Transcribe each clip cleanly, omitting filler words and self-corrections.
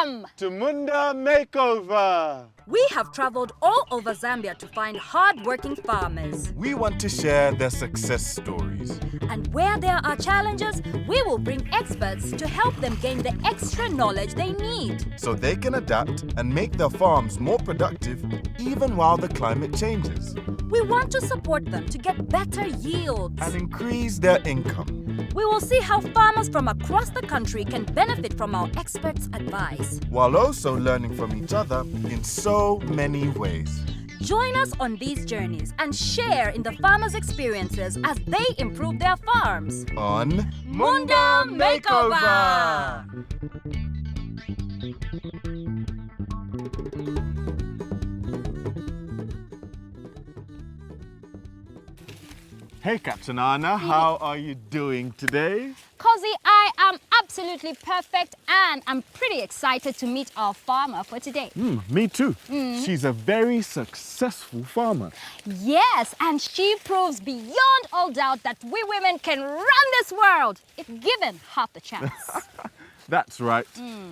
Welcome to Munda Makeover. We have traveled all over Zambia to find hard-working farmers. We want to share their success stories. And where there are challenges, we will bring experts to help them gain the extra knowledge they need. So they can adapt and make their farms more productive even while the climate changes. We want to support them to get better yields. And increase their income. We will see how farmers from across the country can benefit from our experts' advice. While also learning from each other in so many ways. Join us on these journeys and share in the farmers' experiences as they improve their farms. On Munda Makeover! Hey Katsanana, how are you doing today? Cozy, I am absolutely perfect and I'm pretty excited to meet our farmer for today. Me too. She's a very successful farmer. Yes, and she proves beyond all doubt that we women can run this world if given half the chance. That's right.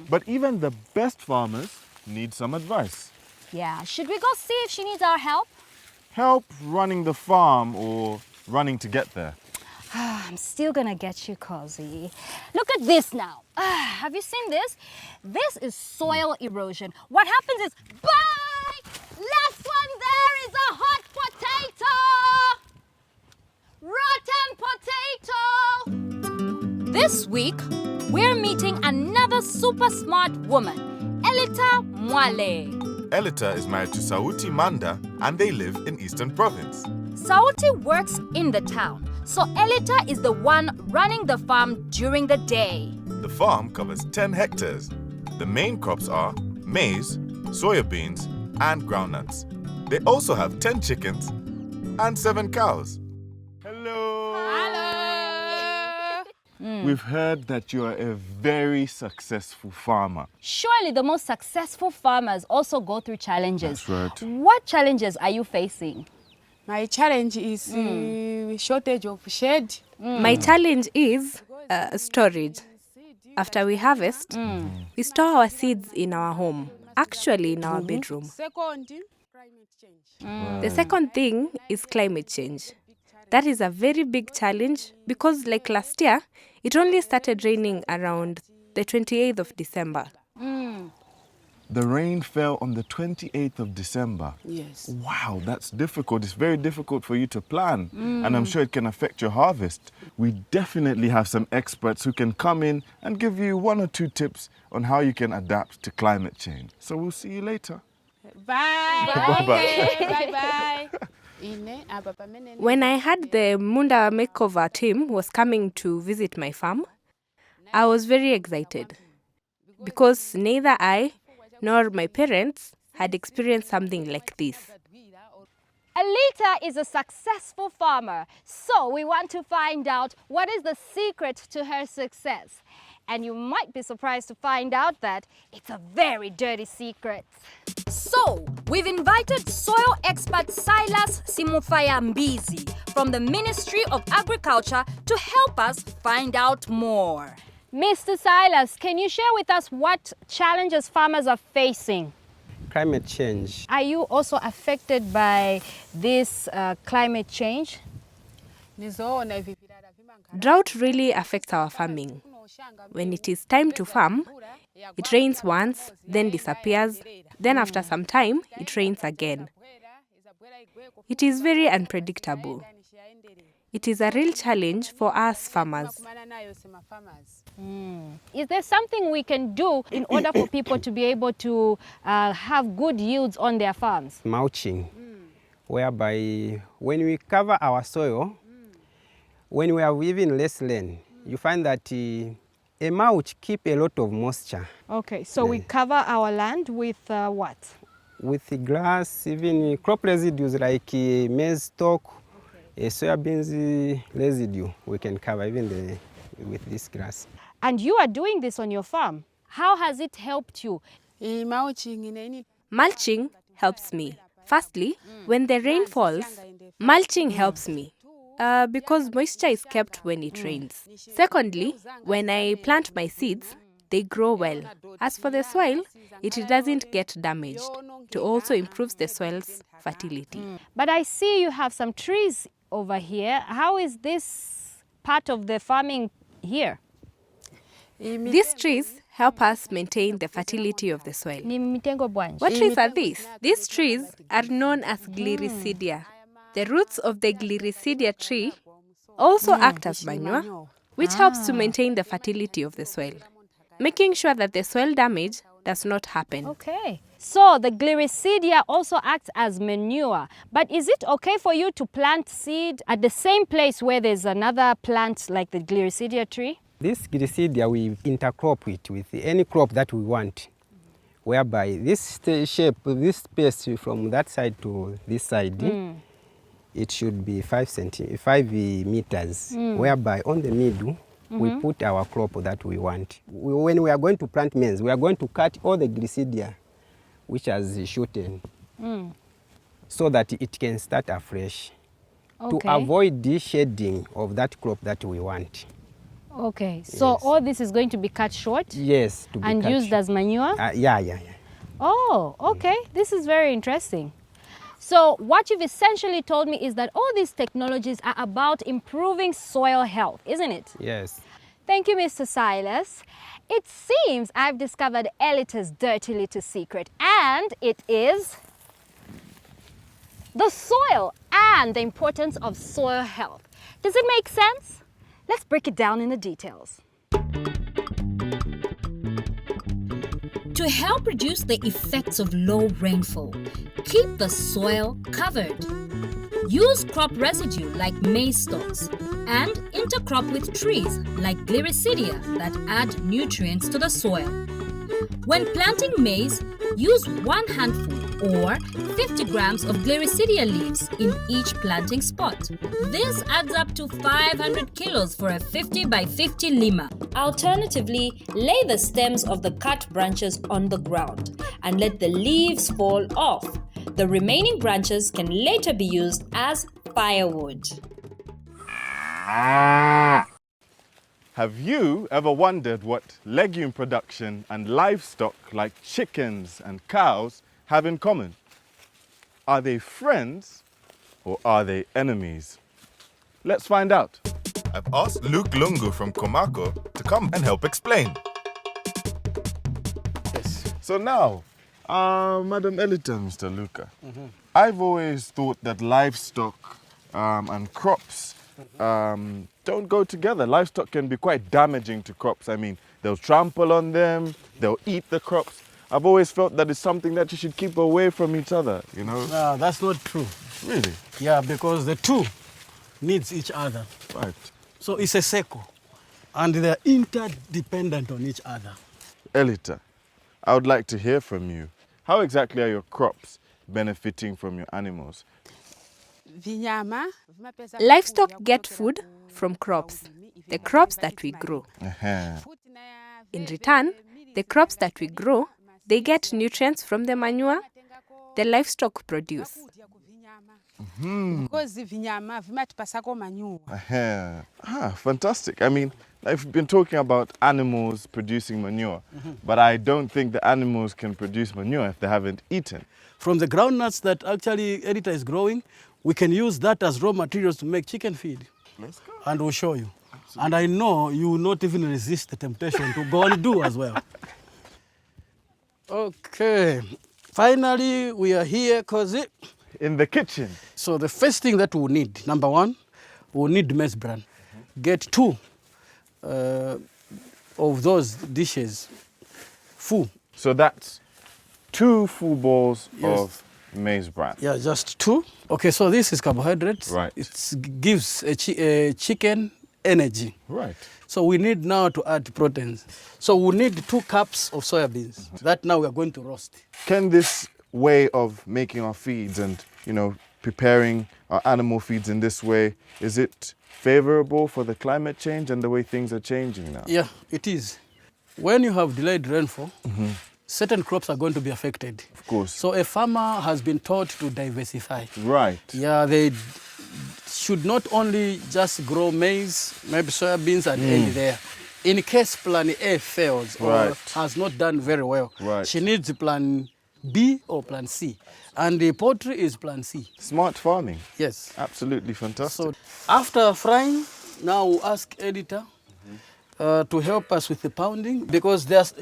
But even the best farmers need some advice. Yeah, should we go see if she needs our help? Help running the farm or running to get there? I'm still gonna get you, Cozy. Look at this now. Have you seen this? This is soil erosion. What happens is, bye! Last one there is a hot potato! Rotten potato! This week, we're meeting another super smart woman, Elita Mwale. Elita is married to Sauti Manda and they live in Eastern Province. Sauti works in the town, so Elita is the one running the farm during the day. The farm covers 10 hectares. The main crops are maize, soya beans, and groundnuts. They also have 10 chickens and 7 cows. Hello. Hello. We've heard that you are a very successful farmer. Surely the most successful farmers also go through challenges. That's right. What challenges are you facing? My challenge is shortage of shade. My challenge is storage. After we harvest, we store our seeds in our home, actually in our bedroom. Second, climate change. The second thing is climate change. That is a very big challenge because like last year, it only started raining around the 28th of December. The rain fell on the 28th of December. Yes. Wow, that's difficult. It's very difficult for you to plan. And I'm sure it can affect your harvest. We definitely have some experts who can come in and give you 1 or 2 tips on how you can adapt to climate change. So we'll see you later. Bye. Bye-bye. Bye. When I heard the Munda Makeover team was coming to visit my farm, I was very excited because neither I nor my parents had experienced something like this. Elita is a successful farmer, so we want to find out what is the secret to her success. And you might be surprised to find out that it's a very dirty secret. So, we've invited soil expert Silas Simufaya Mbizi from the Ministry of Agriculture to help us find out more. Mr. Silas, can you share with us what challenges farmers are facing? Climate change. Are you also affected by this climate change? Drought really affects our farming. When it is time to farm, it rains once, then disappears, then after some time, it rains again. It is very unpredictable. It is a real challenge for us farmers. Is there something we can do in order for people to be able to have good yields on their farms? Mulching, whereby when we cover our soil, when we have even less land, you find that a mulch keeps a lot of moisture. Okay, so we cover our land with what? With the grass, even crop residues like maize stalk, soya beans residue, we can cover even with this grass. And you are doing this on your farm. How has it helped you? Mulching helps me. Firstly, when the rain falls, mulching helps me because moisture is kept when it rains. Secondly, when I plant my seeds, they grow well. As for the soil, it doesn't get damaged. It also improves the soil's fertility. But I see you have some trees over here. How is this part of the farming here? These trees help us maintain the fertility of the soil. Ni mitengo bwanji. What trees are these? These trees are known as gliricidia. The roots of the gliricidia tree also act as manure, which helps to maintain the fertility of the soil, making sure that the soil damage does not happen. Okay. So the gliricidia also acts as manure. But is it okay for you to plant seed at the same place where there's another plant like the gliricidia tree? This gliricidia we intercrop it with any crop that we want, whereby this shape, this space from that side to this side, it should be 5 meters, whereby on the middle, we put our crop that we want. When we are going to plant maize, we are going to cut all the gliricidia which has shooten, so that it can start afresh, to avoid the shading of that crop that we want. Okay, so all this is going to be cut short? Yes. And used as manure? Yeah. Oh, okay. This is very interesting. So what you've essentially told me is that all these technologies are about improving soil health, isn't it? Yes. Thank you, Mr. Silas. It seems I've discovered Elita's dirty little secret, and it is the soil and the importance of soil health. Does it make sense? Let's break it down in the details. To help reduce the effects of low rainfall, keep the soil covered. Use crop residue like maize stalks and intercrop with trees like gliricidia that add nutrients to the soil. When planting maize, use 1 handful or 50 grams of gliricidia leaves in each planting spot. This adds up to 500 kilos for a 50 by 50 lima. Alternatively, lay the stems of the cut branches on the ground and let the leaves fall off. The remaining branches can later be used as firewood. Have you ever wondered what legume production and livestock like chickens and cows have in common? Are they friends or are they enemies? Let's find out. I've asked Luke Lungu from Komako to come and help explain. Yes. So now, Madam Elita, Mr. Luca, I've always thought that livestock and crops don't go together. Livestock can be quite damaging to crops. I mean, they'll trample on them, they'll eat the crops. I've always felt that it's something that you should keep away from each other, you know? No, that's not true. Really? Yeah, because the two needs each other. Right. So it's a circle, and they're interdependent on each other. Elita, I would like to hear from you. How exactly are your crops benefiting from your animals? Livestock get food from crops, the crops that we grow. In return, the crops that we grow, they get nutrients from the manure the livestock produce. Fantastic. I mean, I've been talking about animals producing manure, but I don't think the animals can produce manure if they haven't eaten. From the groundnuts that actually Elita is growing, we can use that as raw materials to make chicken feed. Let's go. And we'll show you. Absolutely. And I know you will not even resist the temptation to go and do as well. Okay. Finally, we are here, Cozy. In the kitchen. So the first thing that we'll need, number one, we'll need maize bran. Get 2 of those dishes full. So that's 2 full bowls of maize bran. Yeah, just 2. Okay, so this is carbohydrates. Right. It gives a chicken energy. Right. So we need now to add proteins. So we need 2 cups of soya beans. That now we are going to roast. Can this way of making our feeds and, you know, preparing our animal feeds in this way, is it favorable for the climate change and the way things are changing now? Yeah, it is. When you have delayed rainfall, certain crops are going to be affected. Of course. So a farmer has been taught to diversify. Right. Yeah, they should not only just grow maize, maybe soya beans and end there. in case plan A fails or Right. has not done very well, Right. she needs plan B or plan C. And the poultry is plan C. Smart farming. Yes. Absolutely fantastic. So after frying, now we'll ask Elita to help us with the pounding, because there's,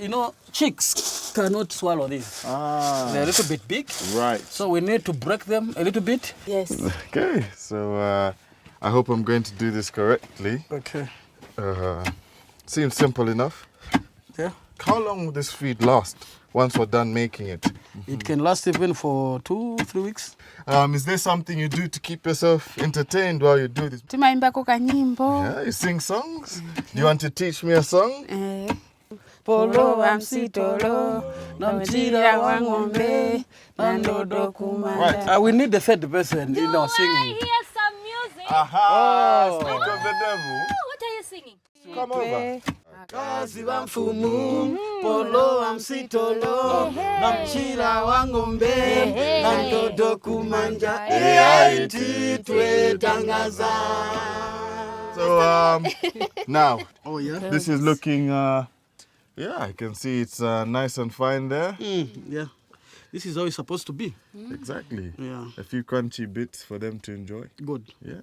chicks cannot swallow this. They're a little bit big. Right. So we need to break them a little bit. Yes. Okay, so I hope I'm going to do this correctly. Okay. Seems simple enough. Yeah. How long will this feed last once we're done making it? It can last even for 2-3 weeks. Is there something you do to keep yourself entertained while you do this? Timaimbako kanyimbo. Yeah, you sing songs? Do you want to teach me a song? Polo wa msitolo, na mchira wa ng'ombe, na ndodo kumanda. Right. We need the third person in our I singing. hear some music. Aha! Speak of the devil. What are you singing? Come over. Kazi wa mfumu, polo wa msitolo, na mchira wa ng'ombe, na ndodo kumanja, eti twetangaza. So now, Oh yeah? this is looking, I can see it's nice and fine there. Yeah. This is how it's supposed to be. Exactly. Yeah. A few crunchy bits for them to enjoy. Good. Yeah.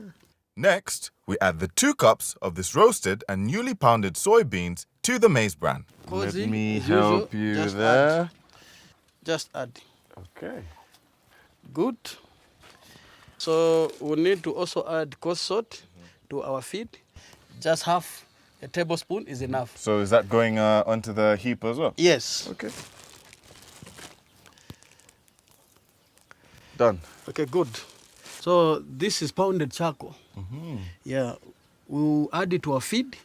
Next, we add the 2 cups of this roasted and newly pounded soybeans to the maize bran. Cozy, Let me as usual, help you just there. Add. Just add. Okay. Good. So we need to also add coarse salt to our feed. Just half a tablespoon is enough. So is that going onto the heap as well? Yes. Okay. Done. Okay, good. So this is pounded charcoal. Yeah. We'll add it to our feed.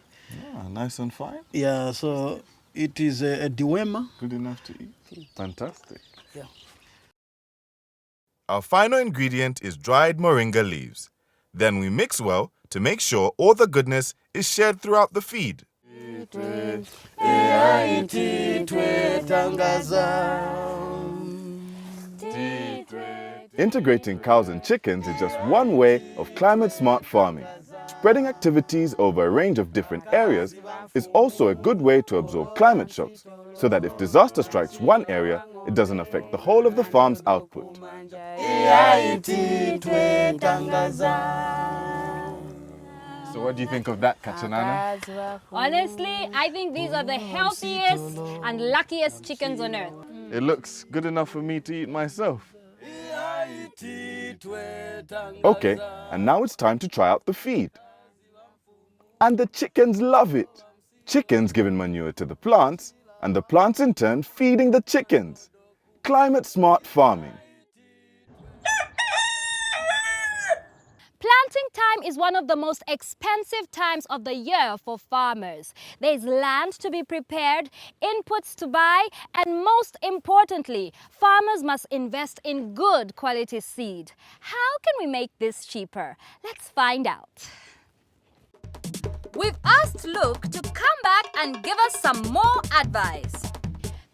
Nice and fine. Yeah, so it is a dewormer. Good enough to eat. Fantastic. Yeah. Our final ingredient is dried moringa leaves. Then we mix well to make sure all the goodness is shared throughout the feed. Integrating cows and chickens is just one way of climate-smart farming. Spreading activities over a range of different areas is also a good way to absorb climate shocks, so that if disaster strikes one area, it doesn't affect the whole of the farm's output. So what do you think of that, Kachanana? Honestly, I think these are the healthiest and luckiest chickens on earth. It looks good enough for me to eat myself. Okay, and now it's time to try out the feed. And the chickens love it. Chickens giving manure to the plants, and the plants in turn feeding the chickens. Climate-smart farming. Planting time is one of the most expensive times of the year for farmers. There's land to be prepared, inputs to buy, and most importantly, farmers must invest in good quality seed. How can we make this cheaper? Let's find out. We've asked Luke to come back and give us some more advice.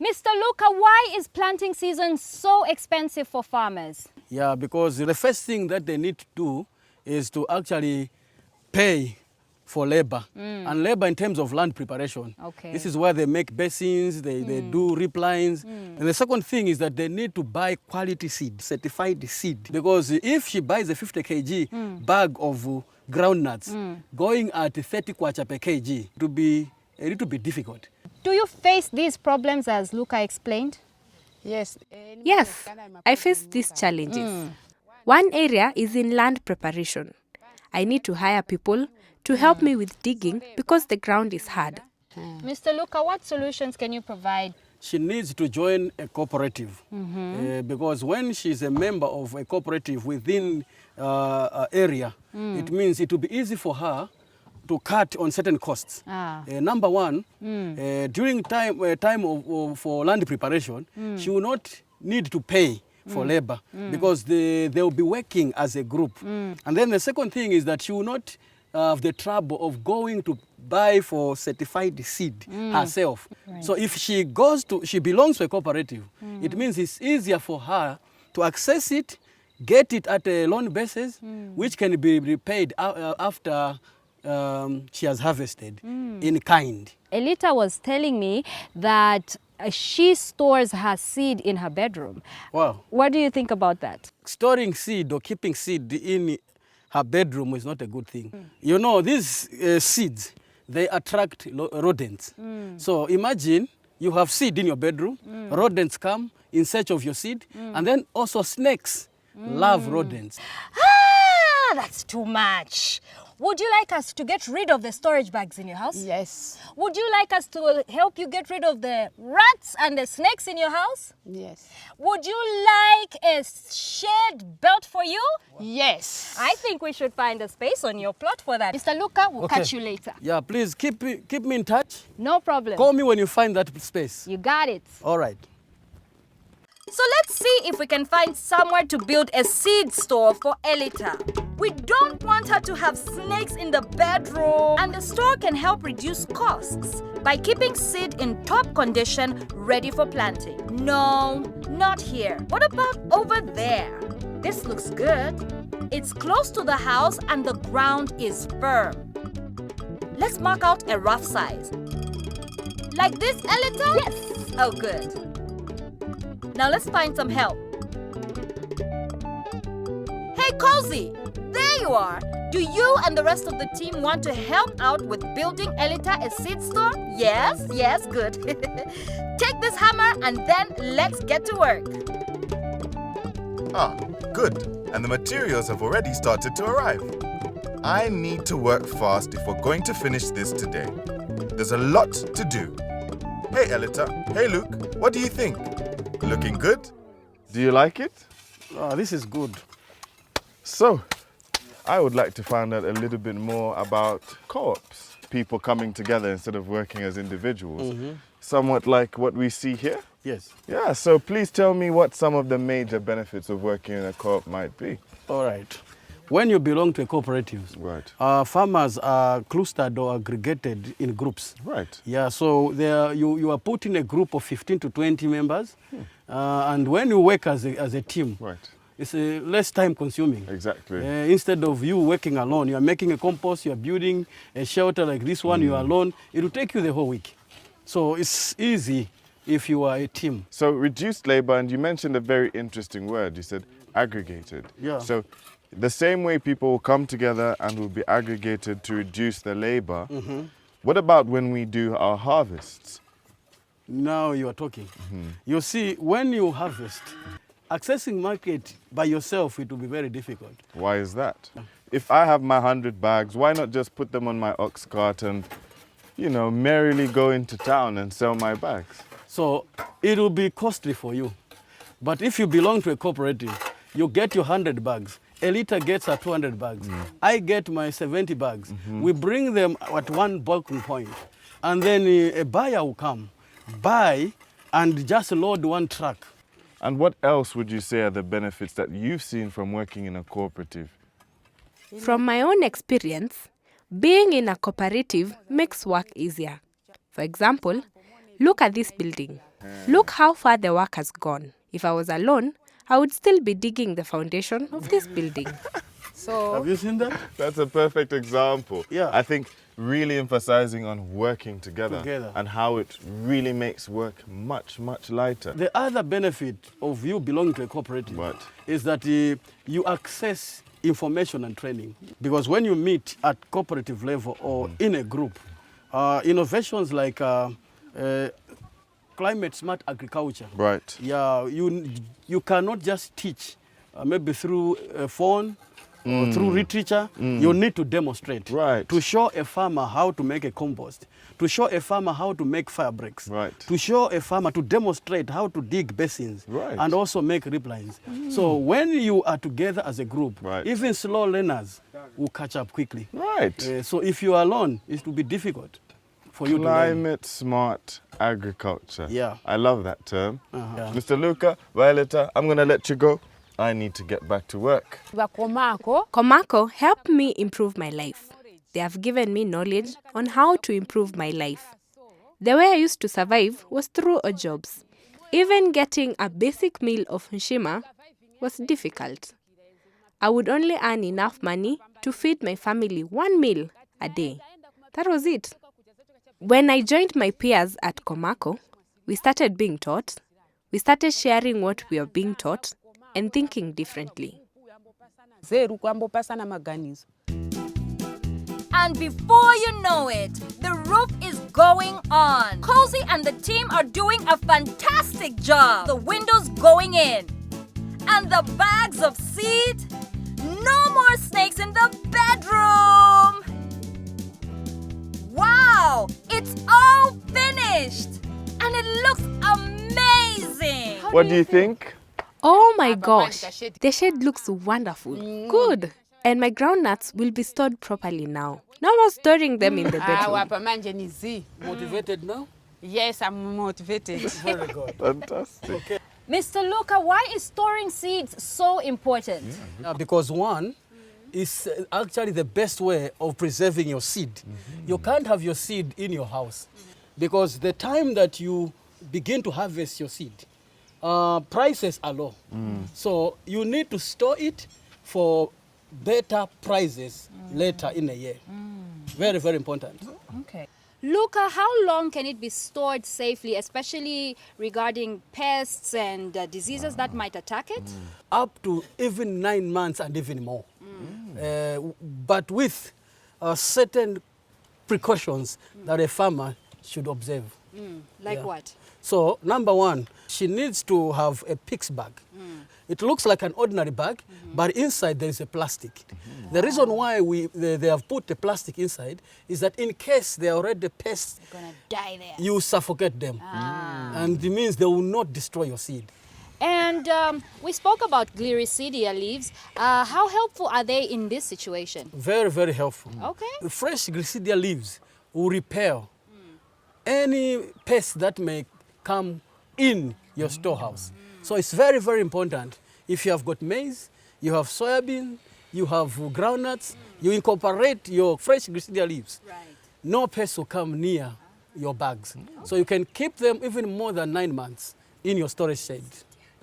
Mr. Luca, why is planting season so expensive for farmers? Yeah, because the first thing that they need to do is to actually pay for labor. And labor in terms of land preparation. Okay. This is where they make basins, they do rip lines. And the second thing is that they need to buy quality seed, certified seed. Because if she buys a 50 kg bag of groundnuts, going at 30 kwacha per kg, it will be a little bit difficult. Do you face these problems as Luca explained? Yes. Yes, I face these challenges. One area is in land preparation. I need to hire people to help me with digging because the ground is hard. Mr. Luca, what solutions can you provide? She needs to join a cooperative because when she's a member of a cooperative within an area, it means it will be easy for her to cut on certain costs. Number one, during time for land preparation, she will not need to pay for labor because they will be working as a group. And then the second thing is that she will not have the trouble of going to buy for certified seed herself. Right. So if she belongs to a cooperative, it means it's easier for her to access it, get it at a loan basis, which can be repaid after she has harvested in kind. Elita was telling me that she stores her seed in her bedroom. Wow. What do you think about that? Storing seed or keeping seed in her bedroom is not a good thing. You know, these seeds, they attract rodents. So imagine you have seed in your bedroom, rodents come in search of your seed, and then also snakes love rodents. Ah, that's too much. Would you like us to get rid of the storage bags in your house? Yes. Would you like us to help you get rid of the rats and the snakes in your house? Yes. Would you like a shade built for you? Yes. I think we should find a space on your plot for that. Mr. Luca, we'll Okay. catch you later. Yeah, please keep me in touch. No problem. Call me when you find that space. You got it. All right. So let's see if we can find somewhere to build a seed store for Elita. We don't want her to have snakes in the bedroom. And the store can help reduce costs by keeping seed in top condition, ready for planting. No, not here. What about over there? This looks good. It's close to the house and the ground is firm. Let's mark out a rough size. Like this, Elita? Yes. Oh, good. Now let's find some help. Hey, Cozy! There you are! Do you and the rest of the team want to help out with building Elita a seed store? Yes? Yes, good. Take this hammer and then let's get to work. Ah, good. And the materials have already started to arrive. I need to work fast if we're going to finish this today. There's a lot to do. Hey, Elita. Hey, Luke. What do you think? Looking good? Do you like it? Oh, this is good. So, I would like to find out a little bit more about co-ops. People coming together instead of working as individuals. Somewhat like what we see here. Yes. Yeah, so please tell me what some of the major benefits of working in a co-op might be. All right. When you belong to a cooperative, Right. farmers are clustered or aggregated in groups. Right. Yeah, so you are put in a group of 15 to 20 members, and when you work as a team, Right. it's less time consuming. Exactly. Instead of you working alone, you are making a compost, you are building a shelter like this one, you are alone, it will take you the whole week. So it's easy if you are a team. So reduced labor, and you mentioned a very interesting word. You said aggregated. Yeah. So the same way people will come together and will be aggregated to reduce the labor, what about when we do our harvests? Now you are talking. You see, when you harvest, accessing market by yourself, it will be very difficult. Why is that? If I have my 100 bags, why not just put them on my ox cart and, you know, merrily go into town and sell my bags? So it will be costly for you. But if you belong to a cooperative, you get your 100 bags. Elita gets her 200 bags. I get my 70 bags. We bring them at one bulking point. And then a buyer will come, buy, and just load one truck. And what else would you say are the benefits that you've seen from working in a cooperative? From my own experience, being in a cooperative makes work easier. For example, look at this building. Look how far the work has gone. If I was alone, I would still be digging the foundation of this building. Have you seen that? That's a perfect example. Yeah. I think really emphasizing on working together and how it really makes work much, much lighter. The other benefit of you belonging to a cooperative is that you access information and training. Because when you meet at cooperative level or in a group, innovations like climate smart agriculture. Right. Yeah, you cannot just teach maybe through a phone or through literature. You need to demonstrate. Right. To show a farmer how to make a compost, to show a farmer how to make fire breaks, Right. to show a farmer to demonstrate how to dig basins Right. and also make rip lines. So when you are together as a group, even slow learners will catch up quickly. Right. So if you are alone, it will be difficult for you to learn. Climate smart agriculture. Yeah. I love that term. Yeah. Mr. Luca, Violeta, I'm going to let you go. I need to get back to work. Komako helped me improve my life. They have given me knowledge on how to improve my life. The way I used to survive was through odd jobs. Even getting a basic meal of nshima was difficult. I would only earn enough money to feed my family one meal a day. That was it. When I joined my peers at Komako, we started being taught, we started sharing what we are being taught and thinking differently. And before you know it, the roof is going on. Cozy and the team are doing a fantastic job. The windows going in. And the bags of seed. No more snakes in the bedroom. Wow, it's all finished. And it looks amazing. What do you think? Oh my gosh, the shed looks wonderful. Good. And my groundnuts will be stored properly now. No more storing them in the bedroom. Motivated now? Yes, I'm motivated. Very good. Fantastic. Okay. Mr. Luca, why is storing seeds so important? Because one is actually the best way of preserving your seed. You can't have your seed in your house because the time that you begin to harvest your seed, prices are low. So you need to store it for better prices later in a year. Very, very important. Okay. Luca, how long can it be stored safely, especially regarding pests and diseases that might attack it? Up to even 9 months and even more. But with certain precautions that a farmer should observe. Like what? So, number one, she needs to have a PICS bag. It looks like an ordinary bag, but inside there is a plastic. The reason why they have put the plastic inside is that in case they are already pests, They're gonna die there. you suffocate them. And it means they will not destroy your seed. And we spoke about Gliricidia leaves. How helpful are they in this situation? Very, very helpful. Okay. The fresh Gliricidia leaves will repel any pest that may come in your storehouse. So it's very, very important. If you have got maize, you have soybean, you have groundnuts, you incorporate your fresh Gliricidia leaves. Right. No pests will come near your bags. So you can keep them even more than 9 months in your storage shed.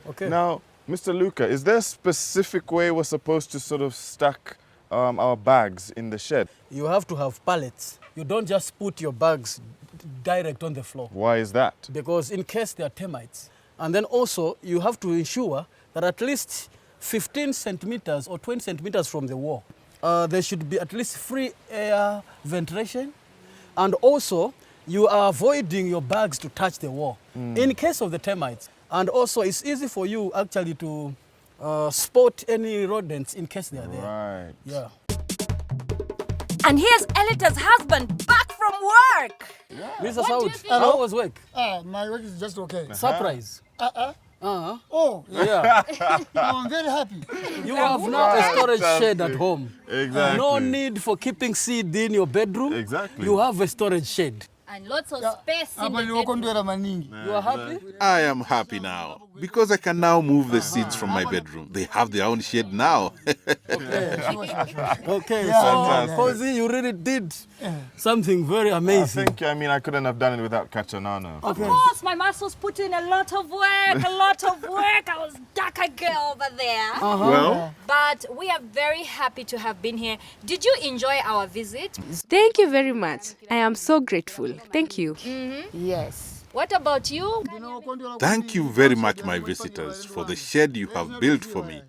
Okay. Now, Mr. Luca, is there a specific way we're supposed to sort of stack our bags in the shed? You have to have pallets. You don't just put your bags direct on the floor. Why is that? Because in case there are termites. And then also you have to ensure that at least 15 centimeters or 20 centimeters from the wall, there should be at least free air ventilation. And also you are avoiding your bags to touch the wall in case of the termites. And also it's easy for you actually to spot any rodents in case they are there. Right. Yeah. And here's Elita's husband back from work. Mr. Sauti, how was work? My work is just okay. Surprise. Oh, Yeah. I'm very happy. You have now a storage shed at home. Exactly. No need for keeping seed in your bedroom. Exactly. You have a storage shed. And lots of space in Hapa the ni bedroom. wakondwera maningi. You are happy? I am happy now because I can now move the seeds from my bedroom. They have their own shed now. Okay, so Fantastic. Cozy, you really did something very amazing. I couldn't have done it without Kachanana. Of course, my muscles put in a lot of work, I was darker girl over there. Well, But we are very happy to have been here. Did you enjoy our visit? Thank you very much. I am so grateful. Thank you. Yes. What about you? thank you very much, my visitors, for the shed you have built for me.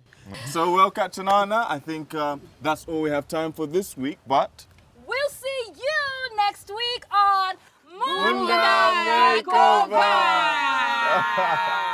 So, well, Kachanana, I think that's all we have time for this week, but... We'll see you next week on Munda Makeover. Makeover.